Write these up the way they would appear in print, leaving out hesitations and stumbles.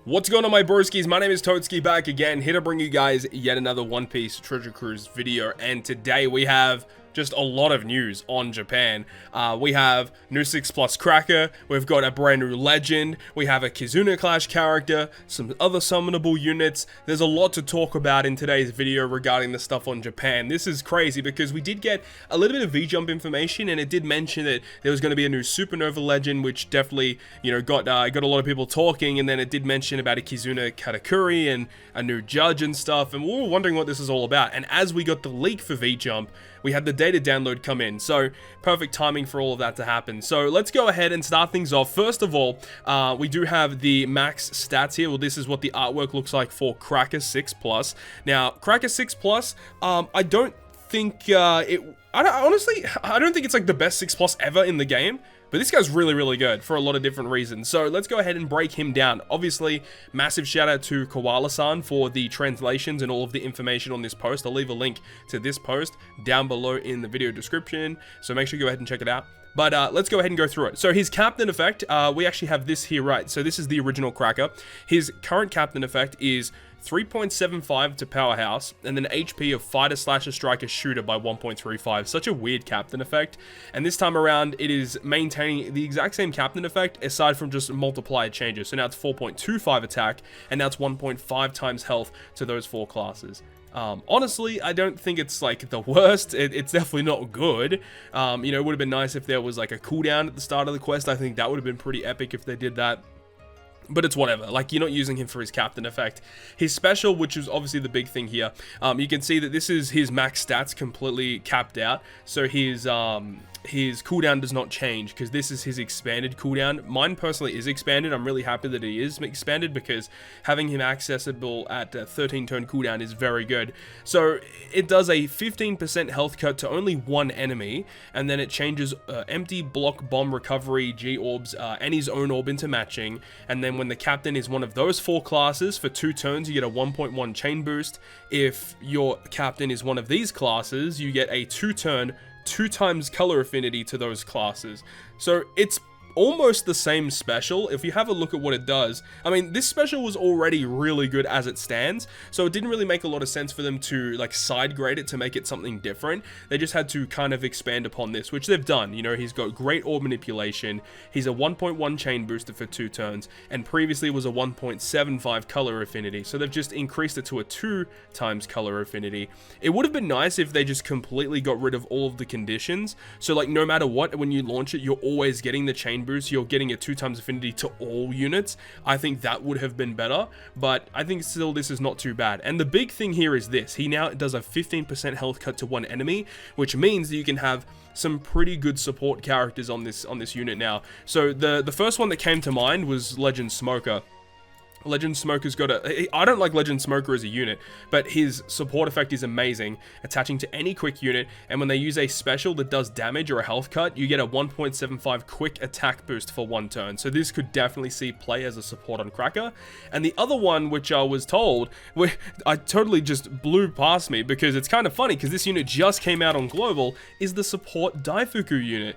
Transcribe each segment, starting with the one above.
What's going on, my broskiis? My name is Toadskii, back again, here to bring you guys yet another One Piece Treasure Cruise video. And today we have just a lot of news on Japan. We have new 6+ Cracker, we've got a brand new legend, we have a Kizuna Clash character, some other summonable units. There's a lot to talk about in today's video regarding the stuff on Japan. This is crazy because we did get a little bit of V-Jump information, and it did mention that there was going to be a new Supernova legend, which definitely, you know, got a lot of people talking. And then it did mention about a Kizuna Katakuri and a new judge and stuff, and we were wondering what this is all about. And as we got the leak for V-Jump, we had the data download come in, so perfect timing for all of that to happen. So let's go ahead and start things off. First of all, we do have the max stats here. Well, this is what the artwork looks like for Cracker 6+. Now, Cracker 6+, I don't think honestly, I don't think it's like the best 6+ ever in the game. But this guy's really, really good for a lot of different reasons. So let's go ahead and break him down. Obviously, massive shout out to Koala-san for the translations and all of the information on this post. I'll leave a link to this post down below in the video description, so make sure you go ahead and check it out. But let's go ahead and go through it. So his captain effect, we actually have this here, right? So this is the original Cracker. His current captain effect is 3.75 to Powerhouse, and then HP of Fighter / Striker Shooter by 1.35. Such a weird captain effect. And this time around, it is maintaining the exact same captain effect, aside from just multiplier changes. So now it's 4.25 attack, and now it's 1.5 times health to those 4 classes. Honestly, I don't think it's like the worst. It's definitely not good. You know, it would have been nice if there was like a cooldown at the start of the quest. I think that would have been pretty epic if they did that. But it's whatever. Like, you're not using him for his captain effect. His special, which is obviously the big thing here, you can see that this is his max stats completely capped out. So his cooldown does not change, because this is his expanded cooldown. Mine personally is expanded. I'm really happy that he is expanded, because having him accessible at 13 turn cooldown is very good. So it does a 15% health cut to only 1 enemy, and then it changes empty block bomb recovery, G orbs, and his own orb into matching. And then when the captain is one of those 4 classes, for 2 turns you get a 1.1 chain boost. If your captain is one of these classes, you get a 2-turn 2 times color affinity to those classes. So it's almost the same special. If you have a look at what it does, I mean, this special was already really good as it stands, so it didn't really make a lot of sense for them to like side grade it to make it something different. They just had to kind of expand upon this, which they've done. You know, he's got great orb manipulation, he's a 1.1 chain booster for 2 turns, and previously was a 1.75 color affinity, so they've just increased it to a 2 times color affinity. It would have been nice if they just completely got rid of all of the conditions, so like no matter what, when you launch it, you're always getting the chain boost, you're getting a 2 times affinity to all units. I think that would have been better, but I think still this is not too bad. And the big thing here is this: he now does a 15% health cut to 1 enemy, which means that you can have some pretty good support characters on this unit now. So the first one that came to mind was Legend Smoker. Legend Smoker's got I don't like Legend Smoker as a unit, but his support effect is amazing, attaching to any quick unit, and when they use a special that does damage or a health cut, you get a 1.75 quick attack boost for 1 turn. So this could definitely see play as a support on Cracker. And the other one, which I was told, I totally just blew past me, because it's kind of funny, because this unit just came out on Global, is the support Daifuku unit.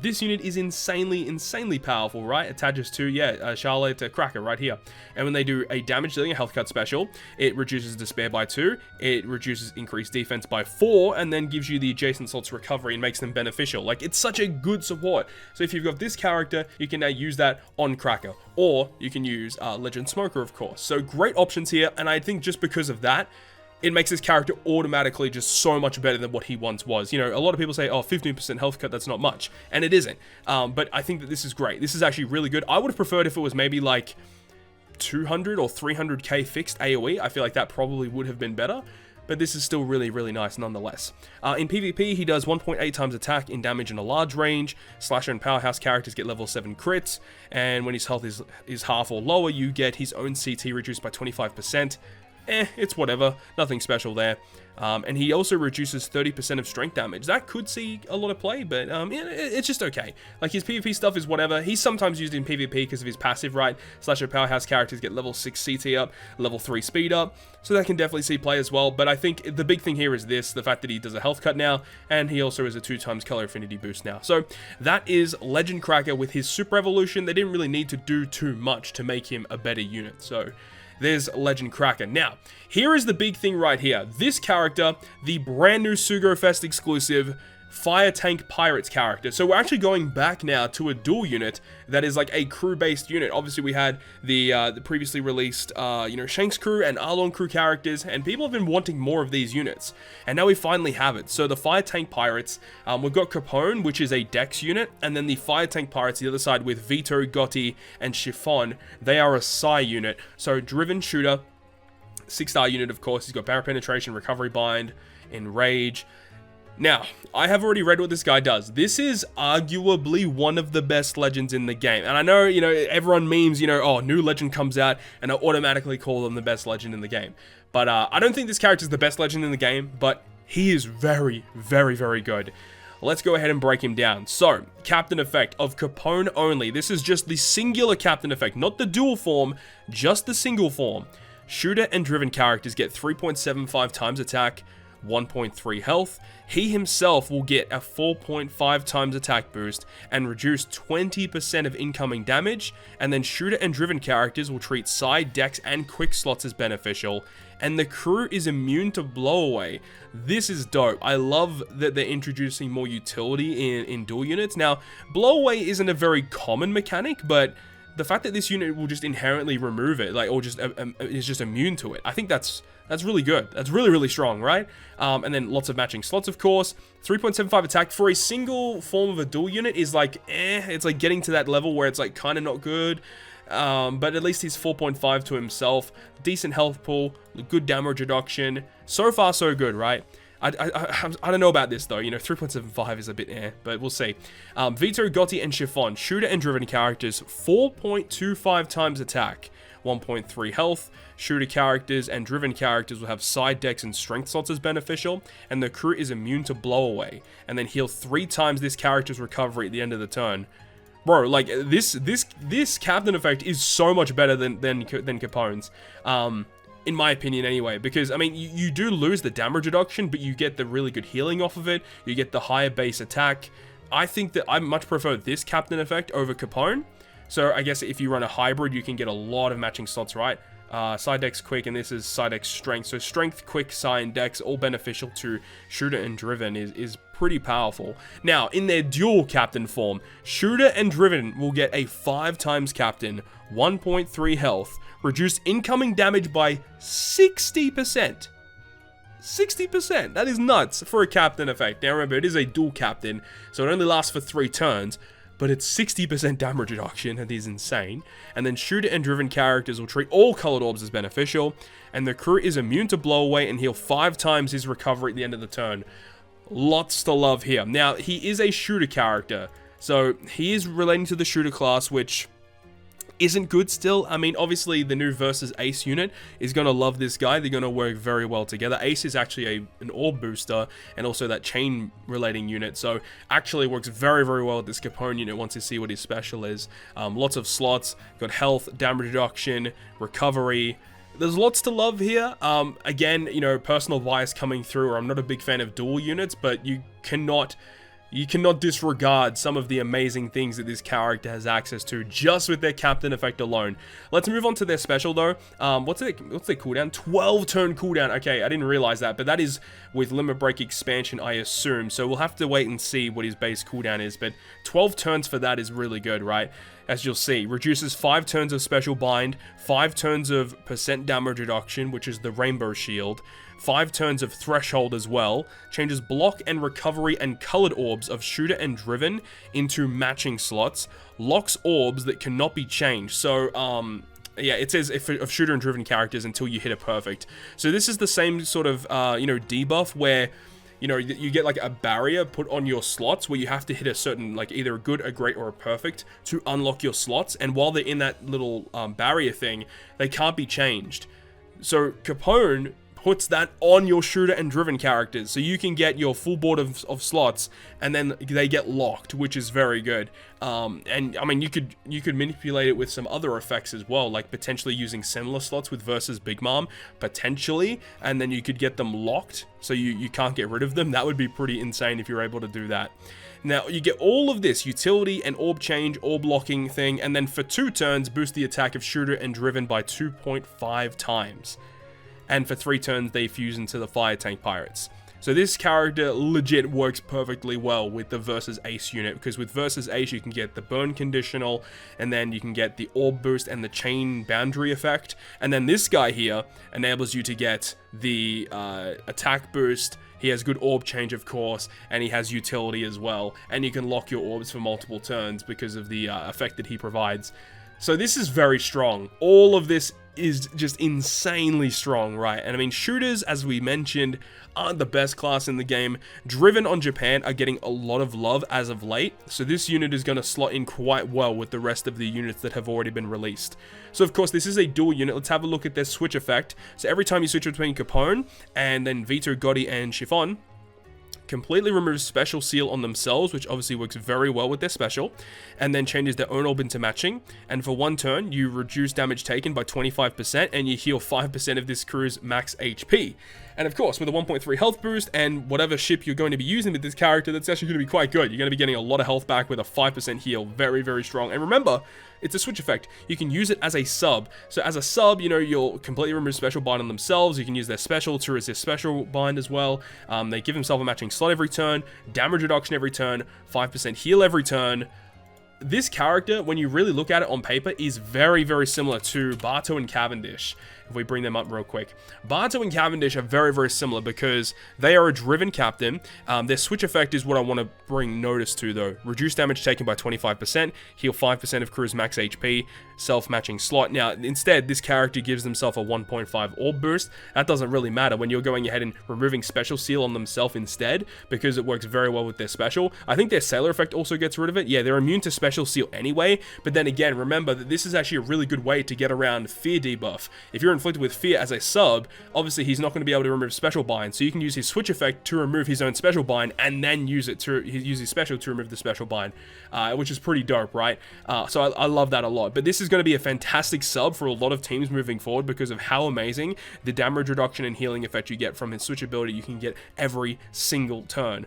This unit is insanely powerful, right? Attaches to, Charlotte Cracker right here. And when they do a damage dealing, a health cut special, it reduces despair by 2, it reduces increased defense by 4, and then gives you the adjacent slots recovery and makes them beneficial. Like, it's such a good support. So if you've got this character, you can now use that on Cracker, or you can use Legend Smoker, of course. So great options here, and I think just because of that, it makes this character automatically just so much better than what he once was. You know, a lot of people say, oh, 15% health cut, that's not much, and it isn't. But I think that this is great. This is actually really good. I would have preferred if it was maybe like 200 or 300k fixed AoE. I feel like that probably would have been better, but this is still really, really nice nonetheless. In PvP, he does 1.8 times attack in damage in a large range. Slasher and Powerhouse characters get level 7 crits, and when his health is half or lower, you get his own CT reduced by 25%. it's whatever. Nothing special there. And he also reduces 30% of strength damage. That could see a lot of play, but yeah, it's just okay. Like, his PvP stuff is whatever. He's sometimes used in PvP because of his passive, right? Slasher powerhouse characters get level 6 CT up, level 3 speed up, so that can definitely see play as well. But I think the big thing here is this, the fact that he does a health cut now, and he also is a 2x color affinity boost now. So that is Legend Cracker with his super evolution. They didn't really need to do too much to make him a better unit, so there's Legend Cracker. Now, here is the big thing right here. This character, the brand new Sugo Fest exclusive Fire Tank Pirates character. So we're actually going back now to a dual unit that is like a crew-based unit. Obviously, we had the previously released, Shanks crew and Arlong crew characters, and people have been wanting more of these units. And now we finally have it. So the Fire Tank Pirates, we've got Capone, which is a Dex unit, and then the Fire Tank Pirates, the other side with Vito, Gotti, and Chiffon. They are a Psi unit. So Driven Shooter, 6-star unit, of course. He's got Barrier Penetration, Recovery Bind, Enrage. Now, I have already read what this guy does. This is arguably one of the best legends in the game. And I know, everyone memes, oh, new legend comes out, and I automatically call them the best legend in the game. But I don't think this character is the best legend in the game, but he is very, very, very good. Let's go ahead and break him down. So, Captain Effect of Capone only. This is just the singular Captain Effect, not the dual form, just the single form. Shooter and Driven characters get 3.75 times attack, 1.3 health. He himself will get a 4.5 times attack boost and reduce 20% of incoming damage, and then Shooter and Driven characters will treat side, dex, and quick slots as beneficial, and the crew is immune to blowaway. This is dope. I love that they're introducing more utility in dual units. Now, blowaway isn't a very common mechanic, but the fact that this unit will just inherently remove it, or just is just immune to it, I think that's really good. That's really, really strong, right? And then lots of matching slots, of course. 3.75 attack for a single form of a dual unit is like, it's like getting to that level where it's like kind of not good. But at least he's 4.5 to himself. Decent health pool, good damage reduction. So far, so good, right? I don't know about this though, 3.75 is a bit but we'll see. Vito, Gotti, and Chiffon, Shooter and Driven characters, 4.25 times attack, 1.3 health. Shooter characters and Driven characters will have side dex and strength slots as beneficial, and the crew is immune to blowaway, and then heal 3 times this character's recovery at the end of the turn. Bro, like, this Captain Effect is so much better than Capone's. In my opinion anyway, because, I mean, you do lose the damage reduction, but you get the really good healing off of it, you get the higher base attack. I think that I much prefer this Captain Effect over Capone, so I guess if you run a hybrid, you can get a lot of matching slots, right? Side dex quick, and this is side dex strength, so strength, quick, psi, and dex, all beneficial to Shooter and Driven is pretty powerful. Now, in their dual captain form, Shooter and Driven will get a 5 times captain, 1.3 health, reduce incoming damage by 60%. 60%, that is nuts for a Captain Effect. Now remember, it is a dual captain, so it only lasts for 3 turns, but it's 60% damage reduction. That is insane. And then Shooter and Driven characters will treat all colored orbs as beneficial, and the crew is immune to blowaway and heal 5 times his recovery at the end of the turn. Lots to love here. Now, he is a Shooter character, so he is relating to the Shooter class, which isn't good still. I mean, obviously, the new Versus Ace unit is going to love this guy. They're going to work very well together. Ace is actually an orb booster and also that chain relating unit, so actually works very, very well with this Capone unit once you see what his special is. Lots of slots, got health, damage reduction, recovery. There's lots to love here. Again, personal bias coming through, or I'm not a big fan of dual units, but you cannot disregard some of the amazing things that this character has access to just with their Captain Effect alone. Let's move on to their special though. What's their cooldown? 12 turn cooldown. Okay, I didn't realize that, but that is with Limit Break expansion, I assume. So we'll have to wait and see what his base cooldown is, but 12 turns for that is really good, right? As you'll see, reduces 5 turns of special bind, 5 turns of % damage reduction, which is the Rainbow Shield, 5 turns of Threshold as well, changes block and recovery and colored orbs of Shooter and Driven into matching slots, locks orbs that cannot be changed. So, yeah, it says of Shooter and Driven characters until you hit a perfect. So this is the same sort of, debuff where, you get like a barrier put on your slots where you have to hit a certain, like either a good, a great, or a perfect to unlock your slots. And while they're in that little barrier thing, they can't be changed. So Capone puts that on your shooter and driven characters, so you can get your full board of slots, and then they get locked, which is very good. And I mean, you could manipulate it with some other effects as well, like potentially using similar slots with versus Big Mom, potentially, and then you could get them locked, so you can't get rid of them. That would be pretty insane if you're able to do that. Now, you get all of this utility and orb change, orb locking thing, and then for 2 turns, boost the attack of shooter and driven by 2.5 times. And for 3 turns, they fuse into the Fire Tank Pirates. So this character legit works perfectly well with the Versus Ace unit, because with Versus Ace, you can get the burn conditional, and then you can get the orb boost and the chain boundary effect. And then this guy here enables you to get the attack boost. He has good orb change, of course, and he has utility as well. And you can lock your orbs for multiple turns because of the effect that he provides. So this is very strong. All of this is just insanely strong, right? And I mean, shooters, as we mentioned, aren't the best class in the game. Driven on Japan are getting a lot of love as of late, so this unit is going to slot in quite well with the rest of the units that have already been released. So of course, this is a dual unit. Let's have a look at their switch effect. So every time you switch between Capone and then Vito, Gotti, and Chiffon, completely removes special seal on themselves, which obviously works very well with their special, and then changes their own orb into matching. And for 1 turn, you reduce damage taken by 25%, and you heal 5% of this crew's max HP. And of course, with a 1.3 health boost and whatever ship you're going to be using with this character, that's actually going to be quite good. You're going to be getting a lot of health back with a 5% heal. Very, very strong. And remember, it's a switch effect. You can use it as a sub. So as a sub, you know, you'll completely remove special bind on themselves. You can use their special to resist special bind as well. They give themselves a matching slot every turn, damage reduction every turn, 5% heal every turn. This character, when you really look at it on paper, is very, very similar to Barto and Cavendish. If we bring them up real quick. Barto and Cavendish are very, very similar because they are a driven captain. Their switch effect is what I want to bring notice to, though. Reduce damage taken by 25%, heal 5% of crew's max HP, self-matching slot. Now, instead, this character gives themselves a 1.5 orb boost. That doesn't really matter when you're going ahead and removing special seal on themselves instead, because it works very well with their special. I think their sailor effect also gets rid of it. Yeah, they're immune to special seal anyway, but then again, remember that this is actually a really good way to get around fear debuff. If you're inflicted with fear as a sub, obviously he's not going to be able to remove special bind, so you can use his switch effect to remove his own special bind and then use his special to remove the special bind, which is pretty dope, right? So I love that a lot. But this is going to be a fantastic sub for a lot of teams moving forward because of how amazing the damage reduction and healing effect you get from his switch ability. You can get every single turn.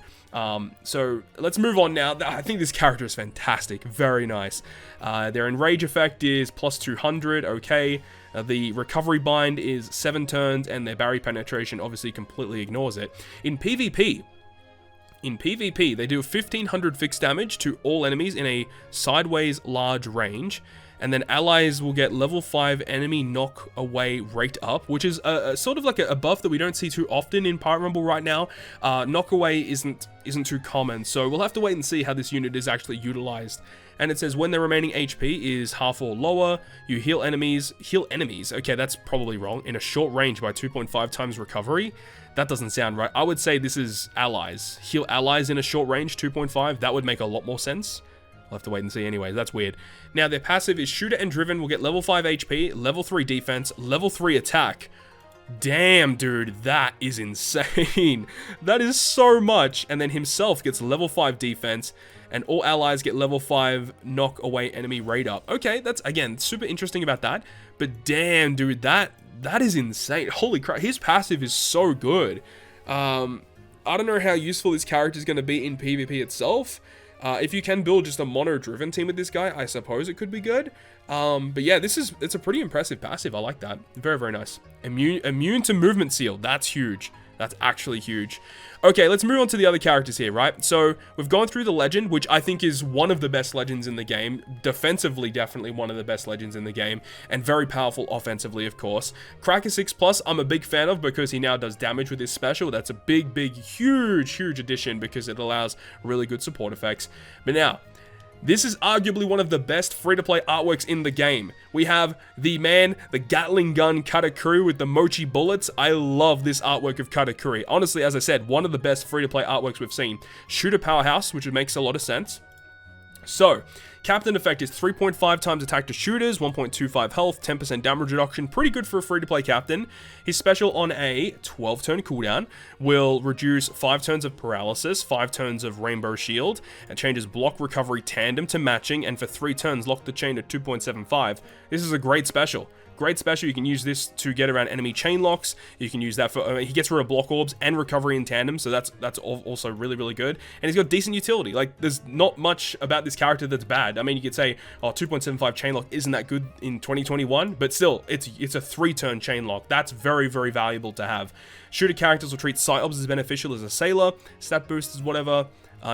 So let's move on now. I think this character is fantastic. Very nice. Their enrage effect is plus 200. Okay. The recovery bind is 7 turns, and their barrier penetration obviously completely ignores it. In PvP, they do 1500 fixed damage to all enemies in a sideways large range. And then allies will get level 5 enemy knock away rate up, which is a sort of like a buff that we don't see too often in Pirate Rumble right now. Knock away isn't too common, so we'll have to wait and see how this unit is actually utilized. And it says when their remaining HP is half or lower, you heal enemies. Okay, that's probably wrong. In a short range by 2.5 times recovery. That doesn't sound right. I would say this is allies. Heal allies in a short range, 2.5. That would make a lot more sense. We'll have to wait and see anyway. That's weird. Now, their passive is Shooter and Driven will get level 5 HP, level 3 defense, level 3 attack. Damn, dude, that is insane. That is so much. And then himself gets level 5 defense, and all allies get level 5 knock away enemy rate up. Okay, that's, again, super interesting about that. But damn, dude, that is insane. Holy crap, his passive is so good. I don't know how useful this character is going to be in PvP itself. If you can build just a mono-driven team with this guy, I suppose it could be good. But yeah, it's a pretty impressive passive. I like that. Very, very nice. Immune to movement seal. That's huge. That's actually huge. Okay, let's move on to the other characters here, right? So, we've gone through the legend, which I think is one of the best legends in the game. Defensively, definitely one of the best legends in the game. And very powerful offensively, of course. Cracker 6+, I'm a big fan of because he now does damage with his special. That's a big, huge addition because it allows really good support effects. But now, this is arguably one of the best free-to-play artworks in the game. We have the Gatling gun Katakuri with the mochi bullets. I love this artwork of Katakuri. Honestly, as I said, one of the best free-to-play artworks we've seen. Shooter powerhouse, which makes a lot of sense. So, Captain effect is 3.5 times attack to shooters, 1.25 health, 10% damage reduction. Pretty good for a free-to-play captain. His special on a 12-turn cooldown will reduce 5 turns of paralysis, 5 turns of rainbow shield, and changes block recovery tandem to matching, and for 3 turns lock the chain to 2.75. This is a great special. Great special. You can use this to get around enemy chain locks. You can use that for he gets rid of block orbs and recovery in tandem, so that's also really good. And he's got decent utility. Like, there's not much about this character that's bad. I mean, you could say, oh, 2.75 chain lock isn't that good in 2021, but still, it's a 3-turn chain lock. That's very valuable to have. Shooter characters will treat Psyops as beneficial as a sailor, stat boosters, whatever.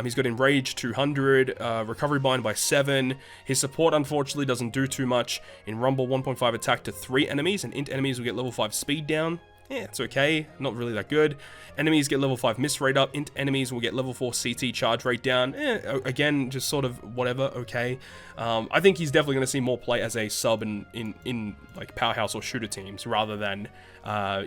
He's got Enrage 200, Recovery Bind by 7. His support, unfortunately, doesn't do too much. In Rumble, 1.5 attack to 3 enemies, and Int enemies will get level 5 speed down. Yeah, it's okay. Not really that good. Enemies get level 5 miss rate up. Int enemies will get level 4 CT charge rate down. Again, just sort of whatever, okay. I think he's definitely going to see more play as a sub in like powerhouse or shooter teams rather than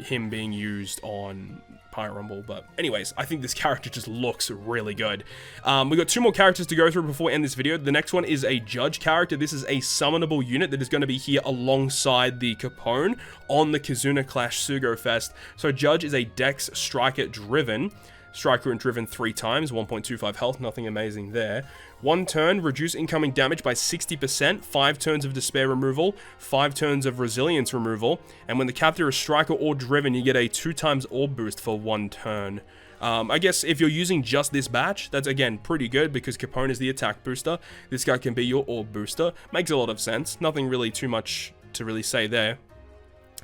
him being used on Pirate Rumble. But anyways, I think this character just looks really good. We got 2 more characters to go through before we end this video. The next one is a Judge character. This is a summonable unit that is going to be here alongside the Capone on the Kizuna Clash Sugo Fest. So Judge is a Dex Striker driven. Striker and driven 3 times, 1.25 health, nothing amazing there. 1 turn, reduce incoming damage by 60%, 5 turns of despair removal, 5 turns of resilience removal, and when the captor is striker or driven, you get a 2 times orb boost for 1 turn. I guess if you're using just this batch, that's again pretty good because Capone is the attack booster. This guy can be your orb booster. Makes a lot of sense. Nothing really too much to really say there.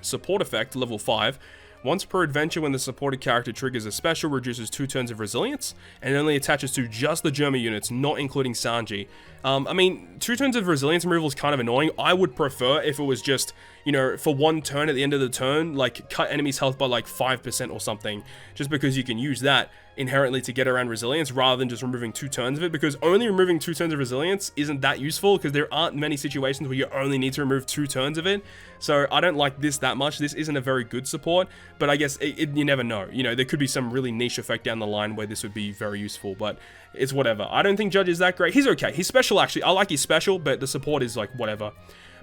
Support effect, level 5. Once per adventure, when the supported character triggers a special, reduces 2 turns of resilience, and it only attaches to just the German units, not including Sanji. I mean, 2 turns of resilience removal is kind of annoying. I would prefer if it was just, you know, for 1 turn at the end of the turn, like, cut enemies' health by, like, 5% or something, just because you can use that inherently to get around resilience rather than just removing 2 turns of it, because only removing 2 turns of resilience isn't that useful because there aren't many situations where you only need to remove 2 turns of it. So I don't like this that much. This isn't a very good support, but I guess you never know. You know, there could be some really niche effect down the line where this would be very useful, but it's whatever. I don't think Judge is that great. He's okay. He's special, actually. I like his special, but the support is like whatever.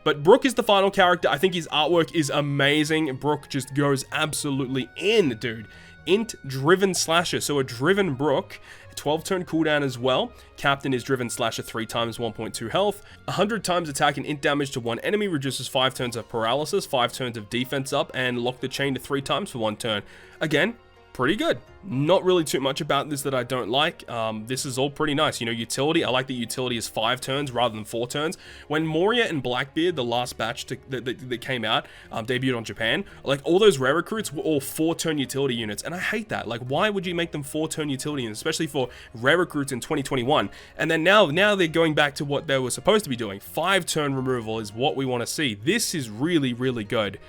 But Brook is the final character. I think his artwork is amazing. Brook just goes absolutely in, dude. Int driven slasher, so a driven Brook, 12 turn cooldown as well. Captain is driven slasher 3 times, 1.2 health, 100 times attack and int damage to 1 enemy, reduces 5 turns of paralysis, 5 turns of defense up, and lock the chain to 3 times for 1 turn. Again, pretty good. Not really too much about this that I don't like. This is all pretty nice. You know, utility, I like the utility is 5 turns rather than 4 turns. When Moria and Blackbeard, the last batch that came out, debuted on Japan, like all those rare recruits were all 4-turn utility units, and I hate that. Like, why would you make them 4-turn utility units, especially for rare recruits in 2021? And then now they're going back to what they were supposed to be doing. 5-turn removal is what we want to see. This is really good.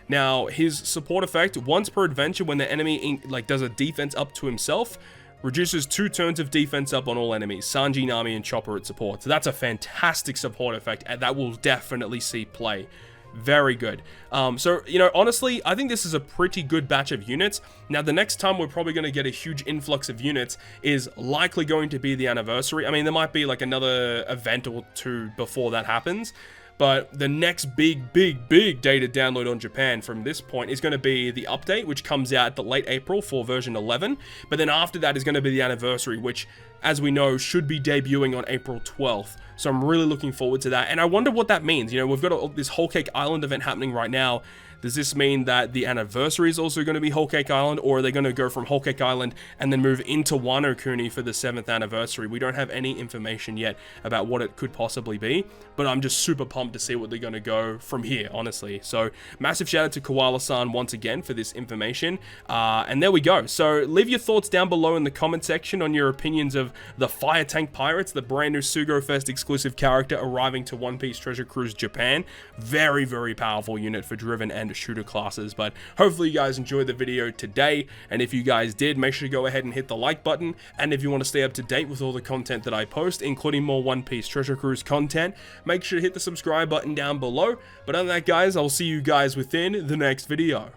Now, his support effect, once per adventure when the enemy does a defense up to himself, reduces 2 turns of defense up on all enemies, Sanji, Nami, and Chopper at support. So that's a fantastic support effect, and that will definitely see play. Very good. So, you know, honestly, I think this is a pretty good batch of units. Now, the next time we're probably going to get a huge influx of units is likely going to be the anniversary. I mean, there might be like another event or 2 before that happens. But the next big day to download on Japan from this point is going to be the update, which comes out the late April for version 11. But then after that is going to be the anniversary, which, as we know, should be debuting on April 12th. So I'm really looking forward to that. And I wonder what that means. You know, we've got this Whole Cake Island event happening right now. Does this mean that the anniversary is also going to be Whole Cake Island, or are they going to go from Whole Cake Island and then move into Wano Kuni for the 7th anniversary? We don't have any information yet about what it could possibly be, but I'm just super pumped to see what they're going to go from here, honestly. So massive shout out to Koala-san once again for this information. And there we go. So leave your thoughts down below in the comment section on your opinions of the Fire Tank Pirates, the brand new Sugo Fest exclusive character arriving to One Piece Treasure Cruise Japan. Very powerful unit for driven and shooter classes. But hopefully you guys enjoyed the video today, and if you guys did, make sure to go ahead and hit the like button. And if you want to stay up to date with all the content that I post, including more One Piece Treasure Cruise content, make sure to hit the subscribe button down below. But other than that, guys, I'll see you guys within the next video.